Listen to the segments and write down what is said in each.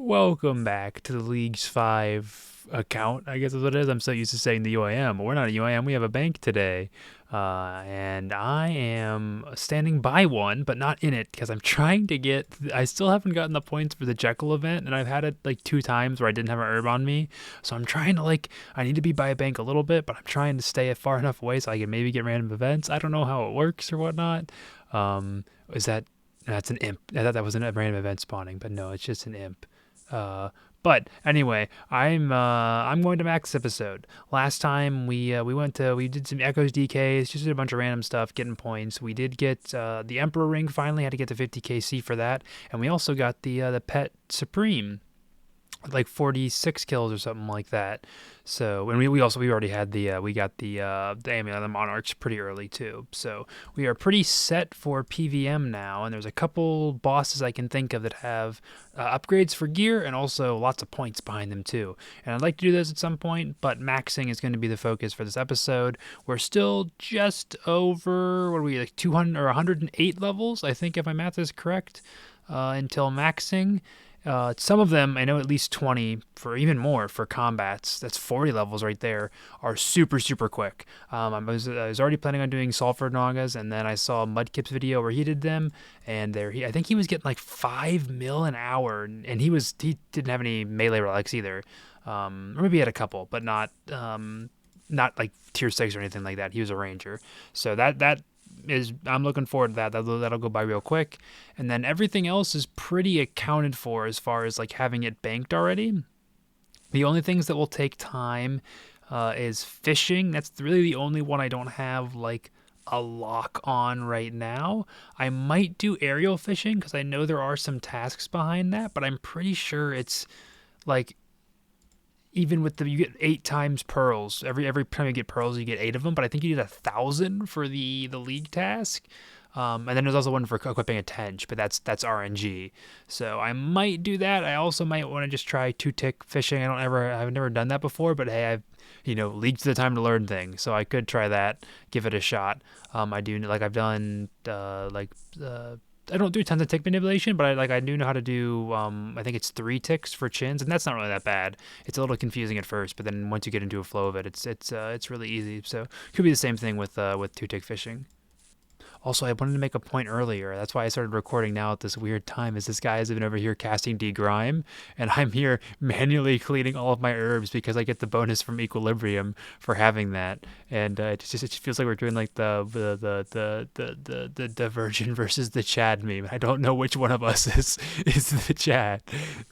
Welcome back to the League's 5 account, I guess is what it is. I'm so used to saying the UIM, but we're not a UIM, we have a bank today. And I am standing by one, but not in it, because I'm trying to get, I still haven't gotten the points for the Jekyll event, and I've had it like 2 times where I didn't have an herb on me. So I'm trying to I need to be by a bank a little bit, but I'm trying to stay far enough away so I can maybe get random events. I don't know how it works or whatnot. Is that, that's an imp. I thought that was a random event spawning, but no, it's just an imp. But anyway, I'm going to max this episode. Last time we did some echoes DKs, just did a bunch of random stuff, getting points. We did get the Emperor ring finally, had to get the 50k C for that, and we also got the pet Supreme, like 46 kills or something like that. So, and we already had we got the Amulet of the Monarchs pretty early too. So we are pretty set for PVM now, and there's a couple bosses I can think of that have upgrades for gear and also lots of points behind them too. And I'd like to do this at some point, but maxing is going to be the focus for this episode. We're still just over, what are we, like 200 or 108 levels, I think, if my math is correct, until maxing. Some of them, I know at least 20, for even more for combats, that's 40 levels right there, are super, super quick. I was already planning on doing Sulfur Nagas, and then I saw Mudkip's video where he did them, and I think he was getting like 5 mil an hour, and he didn't have any melee relics either. Or maybe he had a couple, but not like tier 6 or anything like that. He was a ranger. So I'm looking forward to that. That'll go by real quick. And then everything else is pretty accounted for as far as like having it banked already. The only things that will take time is fishing. That's really the only one I don't have like a lock on right now. I might do aerial fishing because I know there are some tasks behind that, but I'm pretty sure it's like, even with you get 8 times pearls. Every time you get pearls, you get 8 of them. But I think you get 1,000 for the league task. And then there's also one for equipping a tench, but that's RNG. So I might do that. I also might want to just try 2-tick fishing. I've never done that before, but hey, league's the time to learn things, so I could try that, give it a shot. I do I've done I don't do tons of tick manipulation, but I do know how to do, I think it's 3 ticks for chins, and that's not really that bad. It's a little confusing at first, but then once you get into a flow of it, it's really easy. So could be the same thing with 2-tick fishing. Also, I wanted to make a point earlier. That's why I started recording now at this weird time, is this guy has been over here casting D-Grime, and I'm here manually cleaning all of my herbs because I get the bonus from Equilibrium for having that. And it feels like we're doing like the Virgin versus the Chad meme. I don't know which one of us is the Chad,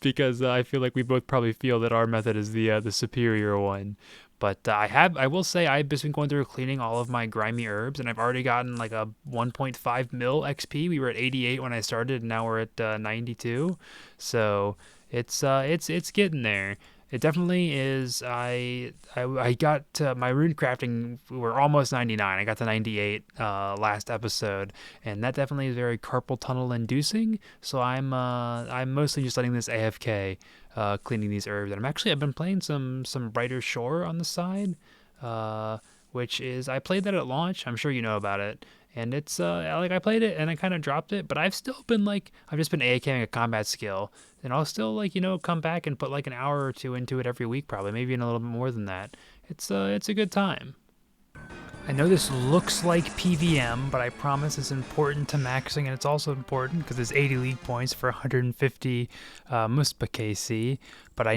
because I feel like we both probably feel that our method is the superior one. But I will say I've just been going through cleaning all of my grimy herbs, and I've already gotten like a 1.5 mil XP. We were at 88 when I started, and now we're at 92. So it's getting there. It definitely is. I got my rune crafting. We were almost 99. I got to 98 last episode, and that definitely is very carpal tunnel inducing. So I'm mostly just letting this AFK, cleaning these herbs. And I've been playing some Brighter Shore on the side, which is, I played that at launch. I'm sure you know about it. And it's I played it and I kind of dropped it, but I've just been AFKing a combat skill, and I'll still come back and put like an hour or 2 into it every week, probably, maybe even a little bit more than that. It's a good time. I know this looks like PVM, but I promise it's important to maxing, and it's also important because it's 80 league points for 150 Muspa KC. But I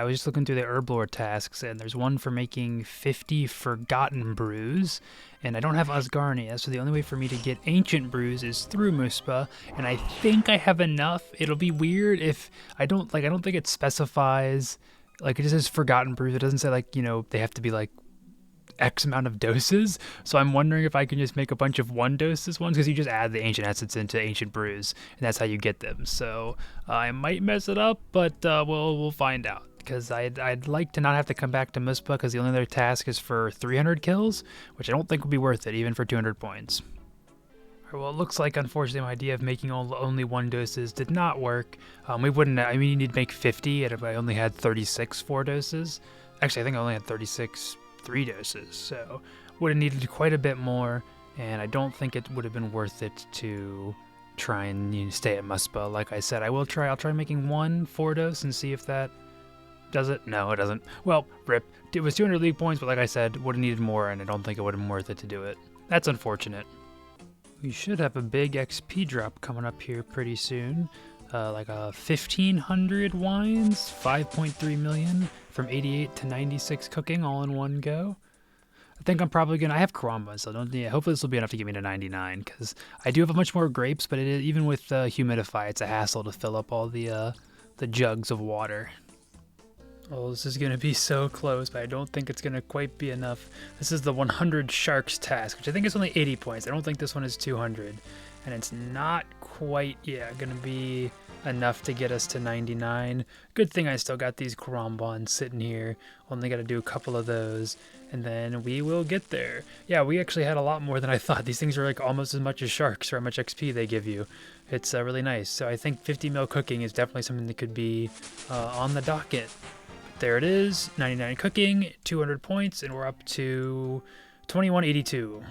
was just looking through the herblore tasks, and there's one for making 50 Forgotten Brews, and I don't have Asgarnia, so the only way for me to get Ancient Brews is through Muspa, and I think I have enough. It'll be weird if I don't think it specifies, it just says Forgotten Brews. It doesn't say they have to be X amount of doses, so I'm wondering if I can just make a bunch of 1 doses ones, because you just add the ancient essence into ancient brews, and that's how you get them. So I might mess it up, but we'll find out, because I'd like to not have to come back to Muspa, because the only other task is for 300 kills, which I don't think would be worth it, even for 200 points. Well, it looks like, unfortunately, my idea of making only 1 doses did not work. You need to make 50, and I only had 36 4 doses. Actually, I think I only had 36 3 doses, so would have needed quite a bit more, and I don't think it would have been worth it to try and stay at Muspa. Like I said, I'll try making one Fordos and see if that does it. No, it doesn't. Well, rip. It was 200 league points, but like I said, would have needed more, and I don't think it would have been worth it to do it. That's unfortunate. We should have a big XP drop coming up here pretty soon. Like 1,500 wines, 5.3 million from 88 to 96 cooking all in one go. I think I'm probably gonna. I have Karamba, so hopefully this will be enough to get me to 99, because I do have a much more grapes, but even with Humidify, it's a hassle to fill up all the jugs of water. Oh, this is going to be so close, but I don't think it's going to quite be enough. This is the 100 Sharks task, which I think is only 80 points. I don't think this one is 200. And it's not quite, going to be enough to get us to 99. Good thing I still got these Karambans sitting here. Only got to do a couple of those, and then we will get there. Yeah, we actually had a lot more than I thought. These things are like almost as much as Sharks for how much XP they give you. It's really nice. So I think 50 mil cooking is definitely something that could be on the docket. There it is, 99 cooking, 200 points, and we're up to 2182.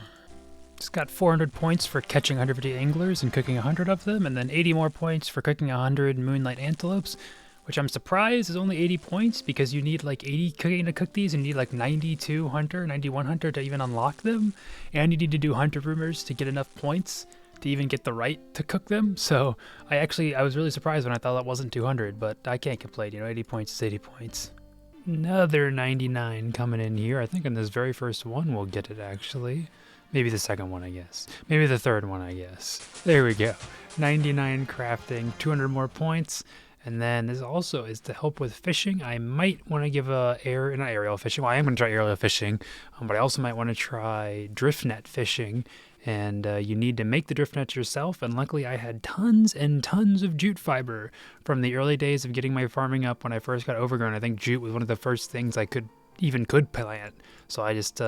Just got 400 points for catching 150 anglers and cooking 100 of them, and then 80 more points for cooking 100 moonlight antelopes, which I'm surprised is only 80 points, because you need like 80 cooking to cook these, and you need like 92 hunter, 91 hunter to even unlock them, and you need to do hunter rumors to get enough points to even get the right to cook them. So I was really surprised when I thought that wasn't 200, but I can't complain. 80 points is 80 points. Another 99 coming in here. I think on this very first one we'll get it, actually. Maybe the second one, I guess. Maybe the third one, I guess. There we go. 99 crafting, 200 more points. And then this also is to help with fishing. I might want to give not aerial fishing. Well, I am going to try aerial fishing, but I also might want to try drift net fishing. And you need to make the drift nets yourself, and luckily I had tons and tons of jute fiber from the early days of getting my farming up when I first got overgrown. I think jute was one of the first things I could plant, so I just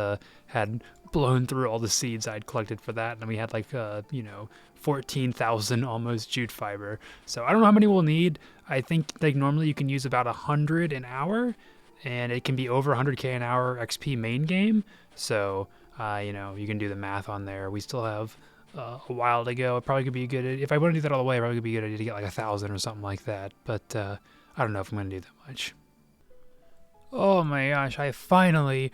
had blown through all the seeds I'd collected for that, and we had like 14,000 almost jute fiber. So I don't know how many we'll need. I think like normally you can use about 100 an hour, and it can be over 100k an hour XP main game. So you can do the math on there. We still have a while to go. It probably could be good. If I want to do that all the way, it probably could be a good idea to get like 1,000 or something like that. But I don't know if I'm going to do that much. Oh my gosh, I finally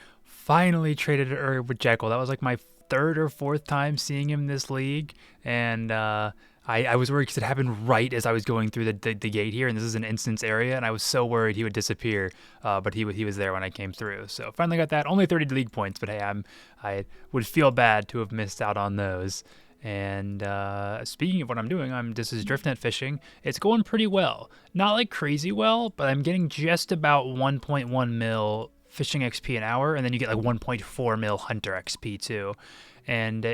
traded an herb with Jekyll. That was like my third or fourth time seeing him in this league. And I was worried because it happened right as I was going through the gate here, and this is an instance area, and I was so worried he would disappear, but he was there when I came through. So finally got that. Only 30 league points, but hey, I would feel bad to have missed out on those. And speaking of what I'm doing, this is drift net fishing. It's going pretty well. Not like crazy well, but I'm getting just about 1.1 mil fishing XP an hour, and then you get like 1.4 mil hunter XP too. And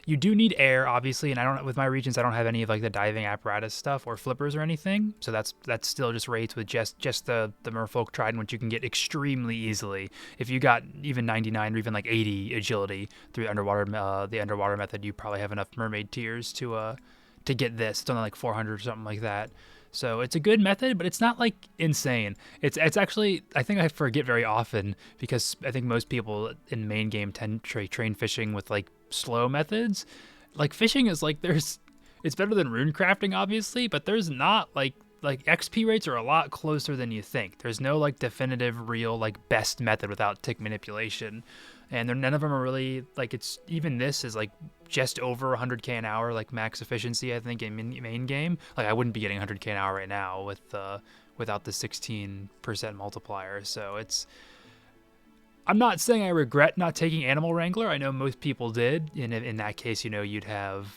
you do need air, obviously, and with my regions I don't have any of like the diving apparatus stuff or flippers or anything, so that's still just rates with just the merfolk trident, which you can get extremely easily if you got even 99 or even like 80 agility through the underwater method. You probably have enough mermaid tiers to get this. It's only like 400 or something like that. So it's a good method, but it's not like insane. It's actually, I think I forget very often, because I think most people in main game tend to train fishing with like slow methods. Like fishing is like it's better than rune crafting obviously, but there's not like XP rates are a lot closer than you think. There's no like definitive real like best method without tick manipulation. And none of them are really like, this is like just over 100k an hour, like max efficiency, I think, in main game. Like I wouldn't be getting 100k an hour right now without the 16% multiplier. So I'm not saying I regret not taking Animal Wrangler. I know most people did. In that case, you'd have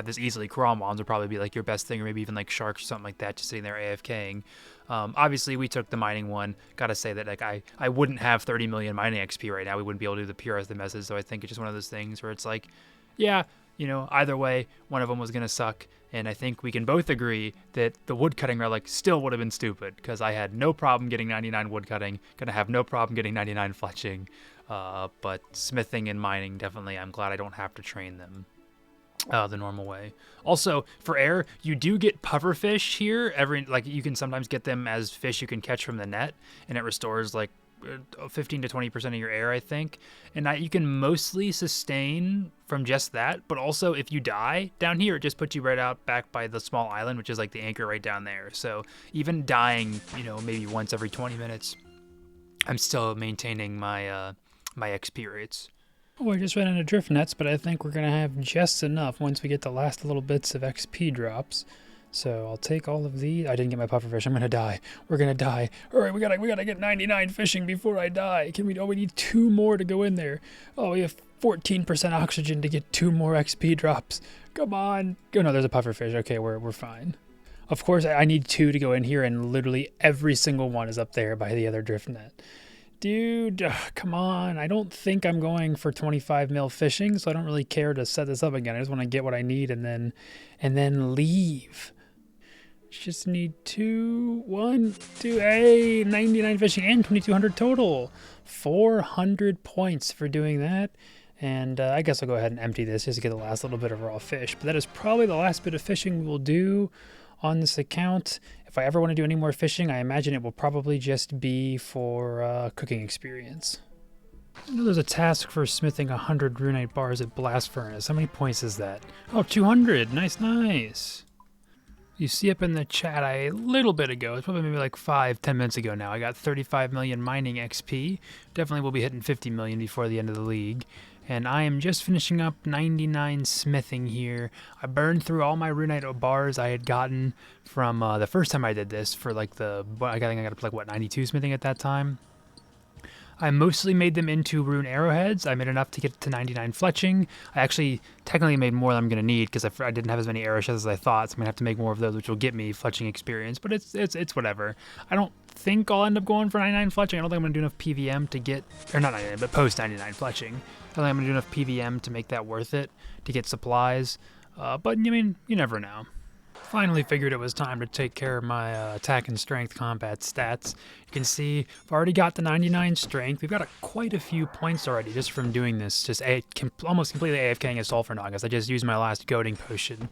this easily. Karambans would probably be like your best thing, or maybe even like Sharks or something like that, just sitting there AFKing. Obviously, we took the mining one. Gotta say that like I wouldn't have 30 million mining XP right now. We wouldn't be able to do the pure as the message. So I think it's just one of those things where it's like, yeah, either way, one of them was gonna suck. And I think we can both agree that the woodcutting relic still would have been stupid, because I had no problem getting 99 woodcutting, gonna have no problem getting 99 fletching. But smithing and mining, definitely, I'm glad I don't have to train them the normal way. Also, for air, you do get pufferfish here. You can sometimes get them as fish you can catch from the net, and it restores like 15 to 20% of your air, I think. And you can mostly sustain from just that, but also if you die down here, it just puts you right out back by the small island, which is like the anchor right down there. So even dying, maybe once every 20 minutes, I'm still maintaining my my XP rates. Oh, I just ran out of drift nets, but I think we're going to have just enough once we get the last little bits of XP drops. So I'll take all of these. I didn't get my pufferfish. I'm going to die. We're going to die. All right, we gotta get 99 fishing before I die. We need 2 more to go in there. Oh, we have 14% oxygen to get 2 more XP drops. Come on. Oh, no, there's a pufferfish. Okay, we're fine. Of course, I need 2 to go in here, and literally every single one is up there by the other drift net. Dude, come on. I don't think I'm going for 25 mil fishing, so I don't really care to set this up again. I just want to get what I need and then leave. Just need 2, 1, 2, hey, 99 fishing and 2,200 total. 400 points for doing that. And I guess I'll go ahead and empty this just to get the last little bit of raw fish. But that is probably the last bit of fishing we'll do on this account. If I ever want to do any more fishing, I imagine it will probably just be for cooking experience. I know there's a task for smithing 100 runite bars at Blast Furnace. How many points is that? Oh, 200. Nice. You see up in the chat a little bit ago, it's probably maybe like 5-10 minutes ago now, I got 35 million mining XP. Definitely will be hitting 50 million before the end of the league. And I am just finishing up 99 smithing here. I burned through all my runite bars I had gotten from the first time I did this for like I think I got up to like 92 smithing at that time. I mostly made them into rune arrowheads. I made enough to get to 99 fletching. I actually technically made more than I'm going to need because I didn't have as many arrow shells as I thought, so I'm going to have to make more of those, which will get me fletching experience, but it's whatever. I don't think I'll end up going for 99 fletching. I don't think I'm going to do enough PVM to get, or not 99, but post 99 fletching. I don't think I'm going to do enough PVM to make that worth it, to get supplies, but I mean, you never know. Finally figured it was time to take care of my attack and strength combat stats. You can see I've already got the 99 strength. We've got quite a few points already just from doing this. Just almost completely AFKing a Sulfur Nagas. I just used my last goading potion.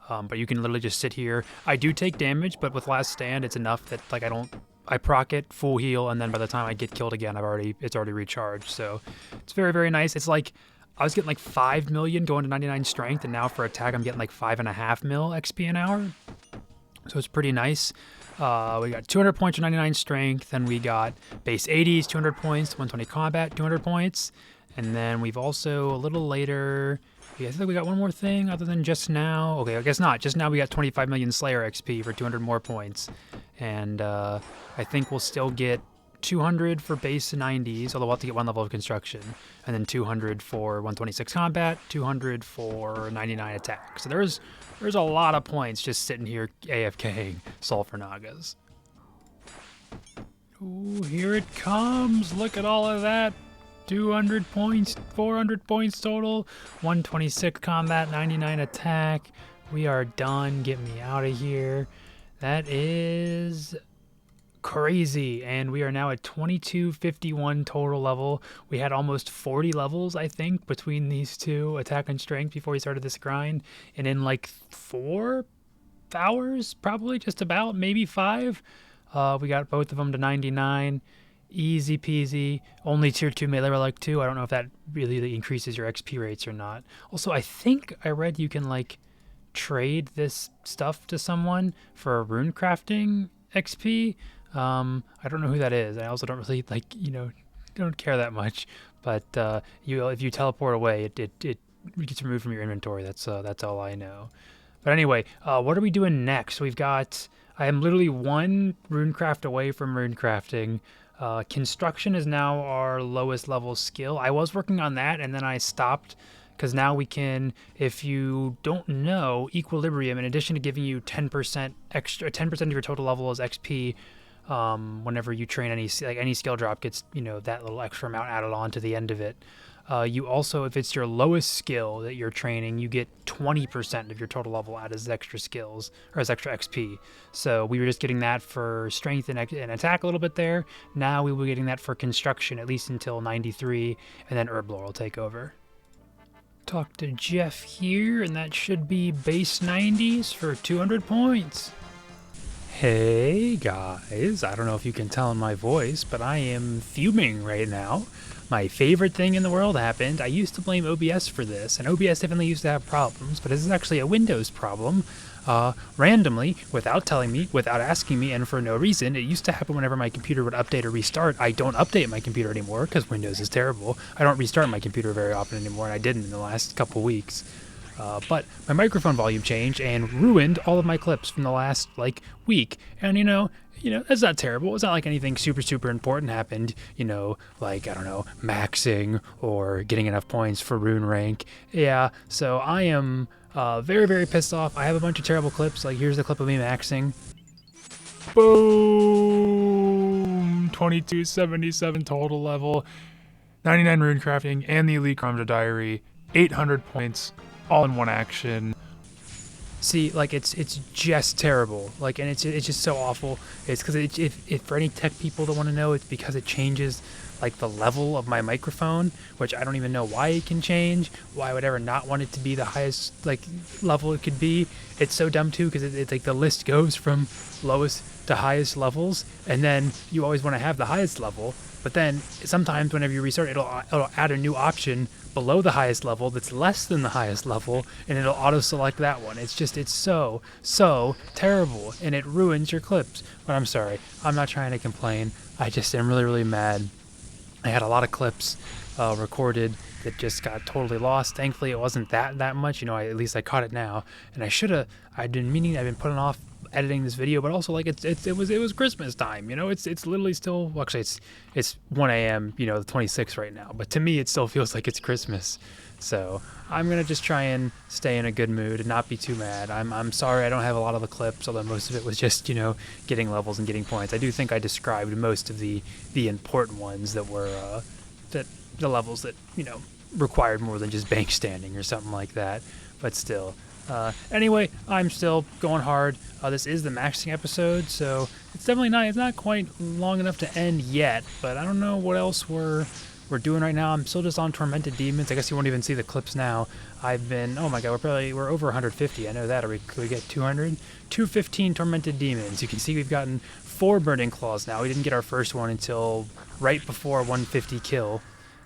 But you can literally just sit here. I do take damage, but with Last Stand, it's enough that like I proc it, full heal, and then by the time I get killed again, it's already recharged. So it's very, very nice. It's like I was getting like 5 million going to 99 strength, and now for attack I'm getting like 5.5 mil XP an hour. So it's pretty nice. We got 200 points for 99 strength, and we got base 80s, 200 points, 120 combat, 200 points. And then we've also, a little later, I think we got one more thing other than just now. Okay, I guess not. Just now we got 25 million Slayer XP for 200 more points. And I think we'll still get 200 for base 90s, although we'll have to get 1 level of construction, and then 200 for 126 combat, 200 for 99 attack. So there's a lot of points just sitting here AFKing Sulfur Nagas. Ooh, here it comes. Look at all of that. 200 points, 400 points total, 126 combat, 99 attack. We are done. Get me out of here. That is crazy, and we are now at 2251 total level. We had almost 40 levels, I think, between these two, attack and strength, before we started this grind, and in like 4 hours, probably, just about, maybe 5, we got both of them to 99. Easy peasy. Only tier 2 melee relic 2. I don't know if that really increases your XP rates or not. Also, I think I read you can like trade this stuff to someone for rune crafting XP. I don't know who that is. I also don't really don't care that much. But if you teleport away, it gets removed from your inventory. That's all I know. But anyway, what are we doing next? I am literally 1 runecraft away from runecrafting. Construction is now our lowest level skill. I was working on that and then I stopped because now we can, if you don't know, Equilibrium, in addition to giving you 10% extra, 10% of your total level as XP, whenever you train any skill drop gets, that little extra amount added on to the end of it. You also, if it's your lowest skill that you're training, you get 20% of your total level out as extra skills, or as extra XP. So we were just getting that for strength and attack a little bit there. Now we will be getting that for construction, at least until 93, and then herblore will take over. Talk to Jeff here, and that should be base 90s for 200 points. Hey guys, I don't know if you can tell in my voice, but I am fuming right now. My favorite thing in the world happened. I used to blame OBS for this, and OBS definitely used to have problems, but this is actually a Windows problem. Randomly, without telling me, without asking me, and for no reason. It used to happen whenever my computer would update or restart. I don't update my computer anymore because Windows is terrible. I don't restart my computer very often anymore, and I didn't in the last couple weeks. But my microphone volume changed and ruined all of my clips from the last week. And you know, that's not terrible. It's not like anything super important happened. Like I don't know, maxing or getting enough points for rune rank. Yeah. So I am very pissed off. I have a bunch of terrible clips. Like here's the clip of me maxing. Boom! 2277 total level, 99 rune crafting, and the elite Chronometer diary. 800 points. All in one action. See, like it's just terrible. Like, and it's just so awful. It's because if for any tech people that want to know, it's because it changes like the level of my microphone, which I don't even know why it can change. Why I would ever not want it to be the highest level it could be. It's so dumb too because it's like the list goes from lowest to highest levels, and then you always want to have the highest level. But then sometimes whenever you restart, it'll add a new option below the highest level that's less than the highest level, and it'll auto-select that one. It's so terrible, and it ruins your clips. But I'm sorry. I'm not trying to complain. I just am really mad. I had a lot of clips recorded that just got totally lost. Thankfully, it wasn't that much. At least I caught it now. And I've been putting off editing this video, but also it was Christmas time. It's literally still, well, actually it's 1 a.m. The 26th right now, but to me it still feels like it's Christmas. So I'm gonna just try and stay in a good mood and not be too mad. I'm sorry I don't have a lot of the clips, although most of it was just getting levels and getting points. I do think I described most of the important ones that were that the levels that required more than just bank standing or something like that, but still. Anyway, I'm still going hard. This is the maxing episode, so it's not quite long enough to end yet, but I don't know what else we're doing right now. I'm still just on Tormented Demons. I guess you won't even see the clips now. I've been, oh my god, we're over 150. I know that. Could we get 200? 215 Tormented Demons. You can see we've gotten 4 Burning Claws now. We didn't get our first one until right before 150 kill.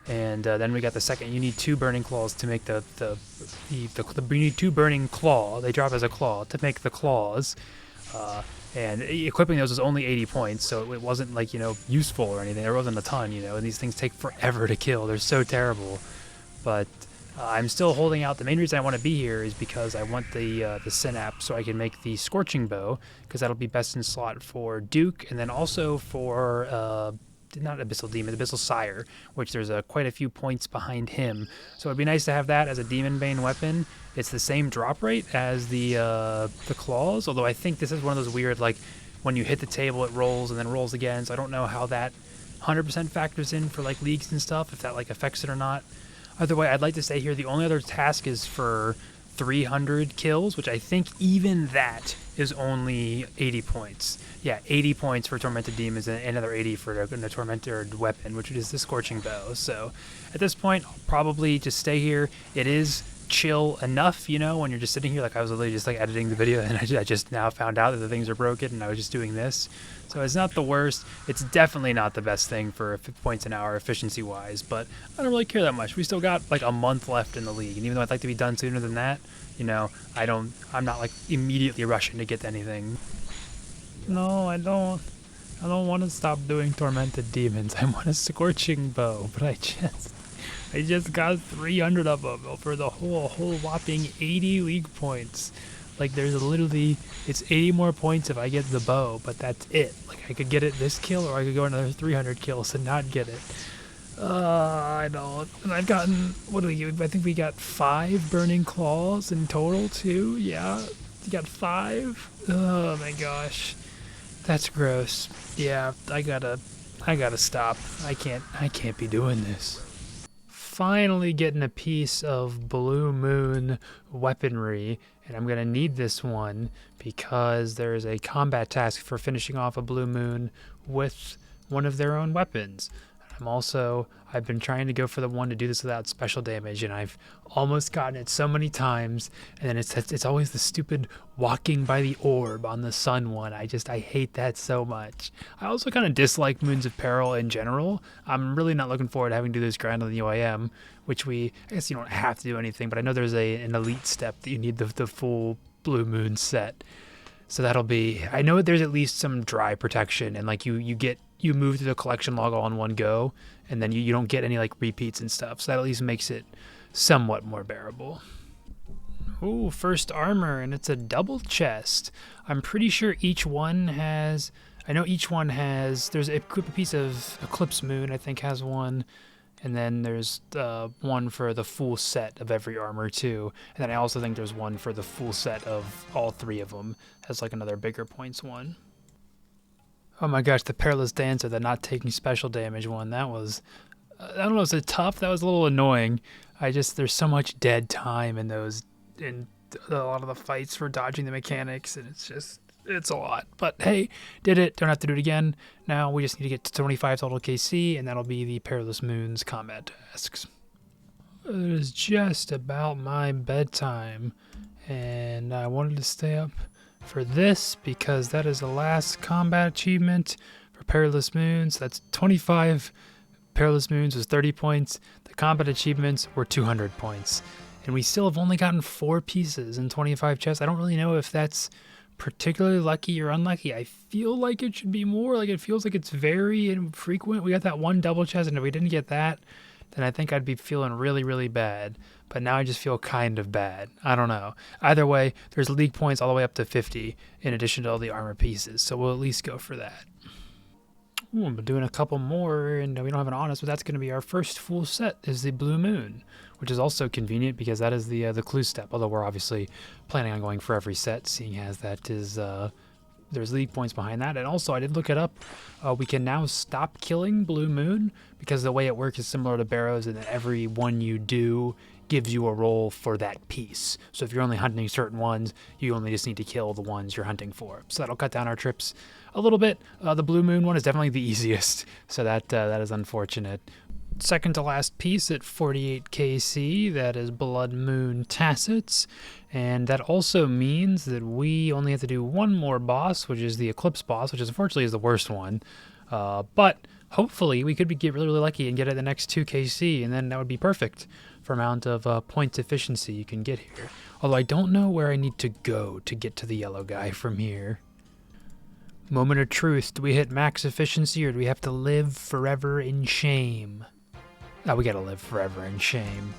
And then we got the second. You need 2 Burning Claws to make you need 2 Burning Claw. They drop as a claw to make the claws. And equipping those was only 80 points, so it wasn't useful or anything. There wasn't a ton, and these things take forever to kill. They're so terrible. But I'm still holding out. The main reason I want to be here is because I want the synapse so I can make the Scorching Bow, because that'll be best in slot for Duke, and then also for not Abyssal Demon, Abyssal Sire, which there's quite a few points behind him. So it'd be nice to have that as a Demon Bane weapon. It's the same drop rate as the claws, although I think this is one of those weird, when you hit the table it rolls and then rolls again, so I don't know how that 100% factors in for leagues and stuff, if that affects it or not. Either way, I'd like to say here the only other task is for 300 kills, which I think even that is only 80 points. Yeah, 80 points for Tormented Demons and another 80 for the Tormented weapon, which is the Scorching Bow. So at this point, I'll probably just stay here. It is chill enough, when you're just sitting here. I was literally just editing the video, and I just now found out that the things are broken, and I was just doing this. So it's not the worst. It's definitely not the best thing for points an hour efficiency wise, but I don't really care that much. We still got a month left in the league, and even though I'd like to be done sooner than that, I'm not immediately rushing to get to anything. No, I don't want to stop doing Tormented Demons. I want a Scorching Bow, but I just got 300 of them for the whole whopping 80 league points. There's literally, it's 80 more points if I get the bow, but that's it. I could get it this kill, or I could go another 300 kills and not get it. I don't. And I've gotten, what do we get? I think we got 5 Burning Claws in total, too. Yeah, you got 5? Oh my gosh. That's gross. Yeah, I gotta stop. I can't be doing this. Finally getting a piece of Blue Moon weaponry, and I'm going to need this one because there is a combat task for finishing off a Blue Moon with one of their own weapons. I've been trying to go for the one to do this without special damage, and I've almost gotten it so many times, and then it's always the stupid walking by the orb on the sun one. I hate that so much. I also kind of dislike Moons of Peril in general. I'm really not looking forward to having to do this grind on the UIM, which I guess you don't have to do anything, but I know there's an elite step that you need the full Blue Moon set. So that'll be, I know there's at least some dry protection, and like you move through the collection log all in one go, and then you don't get any like repeats and stuff. So that at least makes it somewhat more bearable. Ooh, first armor, and it's a double chest. I'm pretty sure each one has, there's a piece of Eclipse Moon, I think has one. And then there's one for the full set of every armor too. And then I also think there's one for the full set of all three of them. Has like another bigger points one. Oh my gosh, the Perilous Dancer, the not taking special damage one. That was, I don't know, was it tough? That was a little annoying. There's so much dead time in those, in a lot of the fights for dodging the mechanics, and it's a lot. But hey, did it. Don't have to do it again. Now we just need to get to 25 total KC, and that'll be the Perilous Moon's combat tasks. It is just about my bedtime, and I wanted to stay up for this because that is the last combat achievement for Perilous Moons. That's 25 Perilous Moons was 30 points. The combat achievements were 200 points. And we still have only gotten 4 pieces in 25 chests. I don't really know if that's particularly lucky or unlucky. I feel like it should be more. Like, it feels like it's very infrequent. We got that one double chest, and if we didn't get that, then I think I'd be feeling really, really bad. But now I just feel kind of bad. I don't know. Either way, there's league points all the way up to 50 in addition to all the armor pieces. So we'll at least go for that. Ooh, I'm doing a couple more, and we don't have an honest, but that's going to be our first full set is the Blue Moon, which is also convenient because that is the clue step, although we're obviously planning on going for every set, seeing as that is, there's league points behind that. And also, I did look it up. We can now stop killing Blue Moon because the way it works is similar to Barrows, and that every one you do gives you a roll for that piece. So if you're only hunting certain ones, you only just need to kill the ones you're hunting for. So that'll cut down our trips a little bit. The Blue Moon one is definitely the easiest, so that is unfortunate. Second to last piece at 48 KC, that is Blood Moon Tassets, and that also means that we only have to do one more boss, which is the Eclipse boss, which is unfortunately is the worst one, but hopefully we could get really, really lucky and get it the next 2 KC, and then that would be perfect for amount of points efficiency you can get here. Although I don't know where I need to go to get to the yellow guy from here. Moment of truth, do we hit max efficiency or do we have to live forever in shame? Oh, we gotta live forever in shame.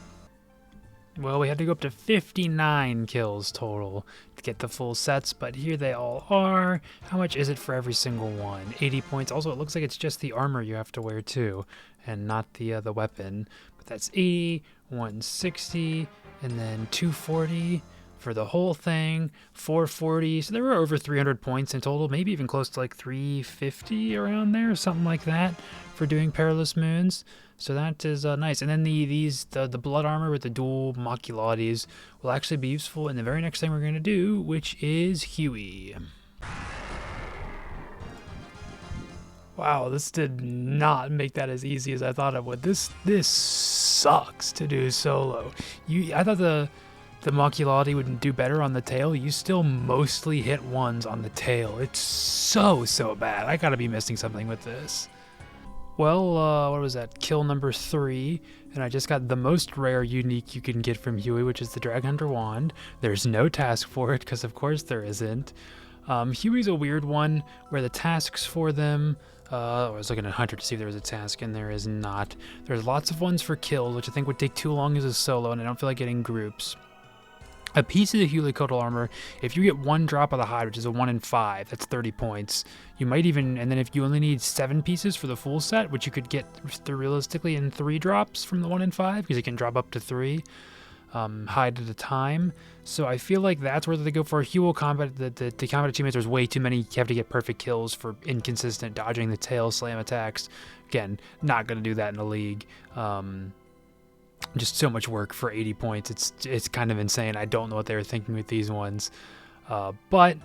Well, we had to go up to 59 kills total to get the full sets, but here they all are. How much is it for every single one? 80 points. Also, it looks like it's just the armor you have to wear too, and not the weapon. But that's 80, 160, and then 240 for the whole thing, 440. So there were over 300 points in total, maybe even close to like 350 around there, something like that, for doing Perilous Moons. So that is nice. And then the blood armor with the dual Maculates will actually be useful in the very next thing we're going to do, which is Huey. Wow, this did not make that as easy as I thought it would. This sucks to do solo. I thought the Maculati would do better on the tail. You still mostly hit ones on the tail. It's so bad. I gotta be missing something with this. Well, what was that? Kill number 3, and I just got the most rare unique you can get from Huey, which is the Drag Hunter Wand. There's no task for it, because of course there isn't. Huey's a weird one, where the tasks for them, I was looking at Hunter to see if there was a task, and there is not. There's lots of ones for kills, which I think would take too long as a solo, and I don't feel like getting groups. A piece of the Hueycoatl armor, if you get 1 drop of the hide, which is a 1 in 5, that's 30 points. You might even, and then if you only need 7 pieces for the full set, which you could get realistically in 3 drops from the 1 in 5, because you can drop up to 3 hide at a time. So I feel like that's where they go for a Huey combat. The combat achievements, there's way too many. You have to get perfect kills for inconsistent dodging the tail slam attacks. Again, not going to do that in the league. Just so much work for 80 points. It's kind of insane. I don't know what they were thinking with these ones. But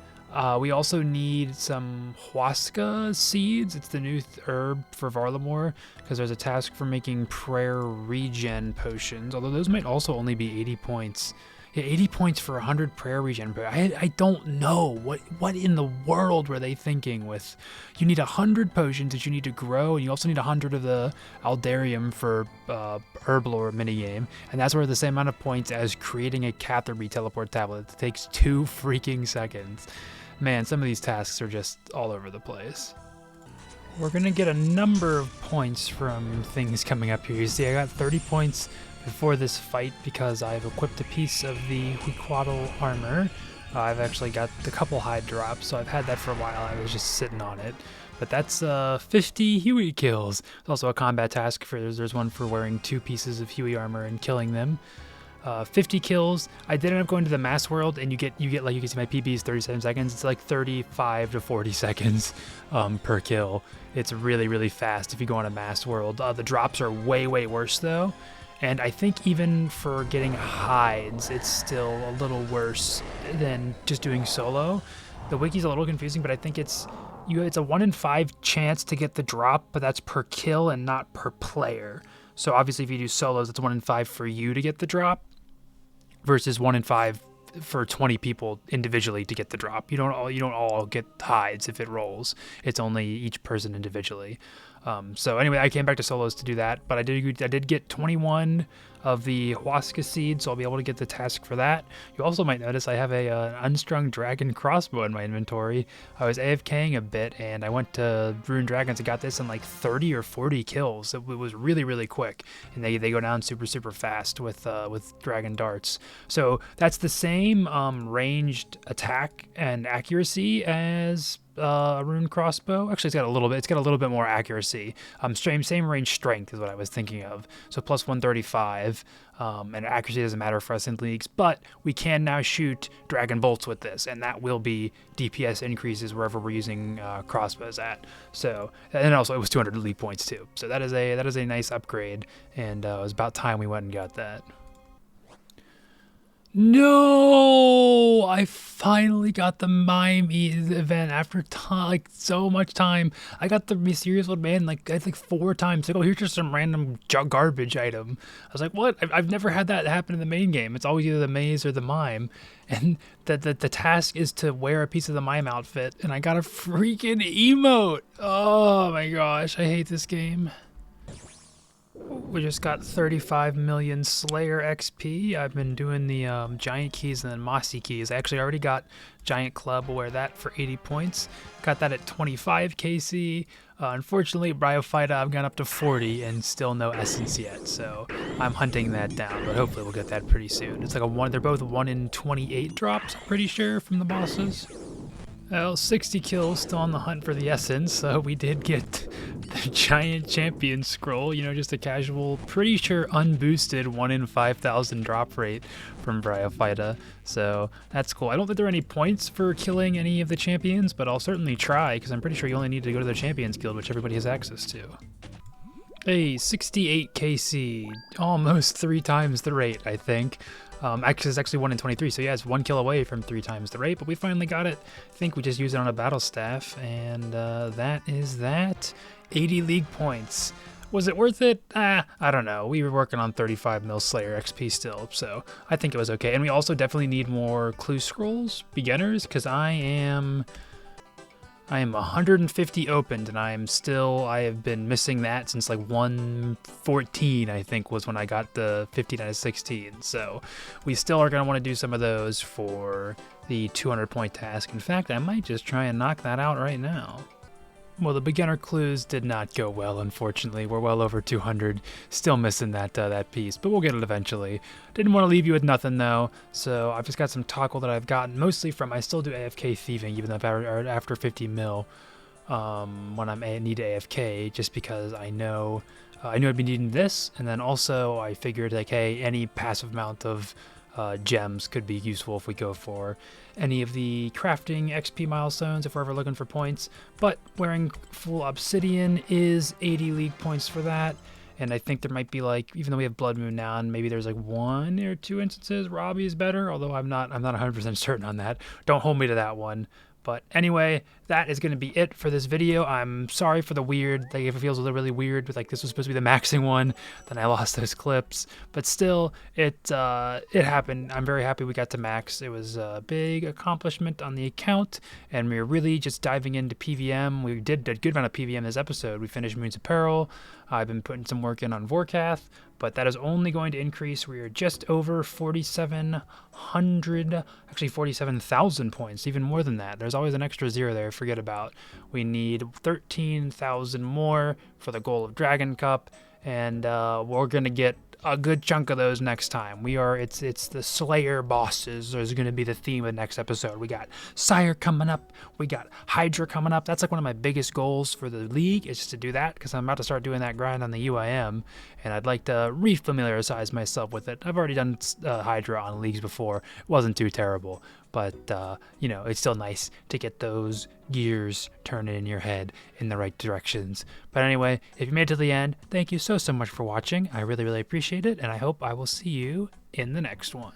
We also need some Huasca seeds. It's the new herb for Varlamore, because there's a task for making prayer regen potions, although those might also only be 80 points. Yeah, 80 points for 100 prayer regen. But I don't know. What in the world were they thinking with... You need 100 potions that you need to grow, and you also need 100 of the Aldarium for herblore minigame, and that's worth the same amount of points as creating a Catherby teleport tablet. It takes 2 freaking seconds. Man, some of these tasks are just all over the place. We're going to get a number of points from things coming up here. You see, I got 30 points before this fight because I've equipped a piece of the Hueycoatl armor. I've actually got a couple hide drops, so I've had that for a while. I was just sitting on it. But that's 50 Huey kills. There's also a combat task. There's one for wearing 2 pieces of Huey armor and killing them. 50 kills. I did end up going to the mass world, and you get like, you can see my PB is 37 seconds. It's like 35 to 40 seconds per kill. It's really, really fast if you go on a mass world. The drops are way, way worse though. And I think even for getting hides, it's still a little worse than just doing solo. The wiki's a little confusing, but I think it's a 1 in 5 chance to get the drop, but that's per kill and not per player. So obviously if you do solos, it's 1 in 5 for you to get the drop versus 1 in 5 for 20 people individually to get the drop. You don't all get hides if it rolls. It's only each person individually. So anyway, I came back to solos to do that, but I did get 21 of the Huasca seeds, so I'll be able to get the task for that. You also might notice I have an unstrung dragon crossbow in my inventory. I was AFKing a bit, and I went to Rune Dragons and got this in like 30 or 40 kills. It was really, really quick, and they go down super, super fast with dragon darts. So that's the same ranged attack and accuracy as a rune crossbow. Actually, it's got a little bit more accuracy. Same range strength is what I was thinking of. So plus 135, and accuracy doesn't matter for us in leagues, but we can now shoot dragon bolts with this, and that will be DPS increases wherever we're using crossbows at. So, and also it was 200 league points too. So that is a nice upgrade, and it was about time we went and got that. No, I finally got the mime event after like so much time. I got the mysterious old man like 4 times. Like, oh, here's just some random garbage item. I was like, what? I've never had that happen in the main game. It's always either the maze or the mime. And the task is to wear a piece of the mime outfit, and I got a freaking emote. Oh my gosh, I hate this game. We just got 35 million Slayer XP. I've been doing the Giant Keys and then Mossy Keys. I actually already got Giant Club. We'll wear that for 80 points. Got that at 25 KC. Unfortunately, Bryophyta, I've gone up to 40 and still no Essence yet. So I'm hunting that down, but hopefully we'll get that pretty soon. It's like they're both 1 in 28 drops, I'm pretty sure, from the bosses. Well, 60 kills, still on the hunt for the essence. We did get the giant champion scroll, just a casual, pretty sure unboosted 1 in 5,000 drop rate from Bryophyta. So that's cool. I don't think there are any points for killing any of the champions, but I'll certainly try, because I'm pretty sure you only need to go to the Champions Guild, which everybody has access to. Hey, 68 KC, almost 3 times the rate, I think. Actually, it's actually 1 in 23, so yeah, it's 1 kill away from 3 times the rate, but we finally got it. I think we just used it on a battle staff, and that is that. 80 league points. Was it worth it? I don't know. We were working on 35 mil Slayer XP still, so I think it was okay. And we also definitely need more clue scrolls, beginners, because I am 150 opened, and I have been missing that since like 114, I think, was when I got the 15 out of 16. So we still are going to want to do some of those for the 200 point task. In fact, I might just try and knock that out right now. Well, the beginner clues did not go well, unfortunately. We're well over 200, still missing that piece, but we'll get it eventually. Didn't want to leave you with nothing, though, so I've just got some toggle that I've gotten, mostly from, I still do AFK thieving, even though after 50 mil, when I need AFK, just because I know I'd be needing this, and then also I figured, like, hey, any passive amount of gems could be useful if we go for any of the crafting XP milestones if we're ever looking for points. But wearing full obsidian is 80 league points for that, and I think there might be, like, even though we have Blood Moon now, and maybe there's like 1 or 2 instances Robbie is better, although I'm not 100% certain on that. Don't hold me to that one, But anyway, that is going to be it for this video. I'm sorry for the weird, like if it feels really weird, with like this was supposed to be the maxing one, then I lost those clips. But still, it happened. I'm very happy we got to max. It was a big accomplishment on the account, and we were really just diving into PVM. We did a good amount of PVM this episode. We finished Moons of Peril. I've been putting some work in on Vorkath, but that is only going to increase. We are just over 4,700, actually 47,000 points, even more than that. There's always an extra zero there, forget about. We need 13,000 more for the goal of Dragon Cup, and we're going to get a good chunk of those next time. It's the Slayer bosses. There's going to be the theme of the next episode. We got Sire coming up. We got Hydra coming up. That's like one of my biggest goals for the league, is just to do that, because I'm about to start doing that grind on the UIM, and I'd like to refamiliarize myself with it. I've already done Hydra on leagues before. It wasn't too terrible, but you know, it's still nice to get those gears turning in your head in the right directions. But anyway, if you made it to the end, thank you so much for watching. I really appreciate it, and I hope I will see you in the next one.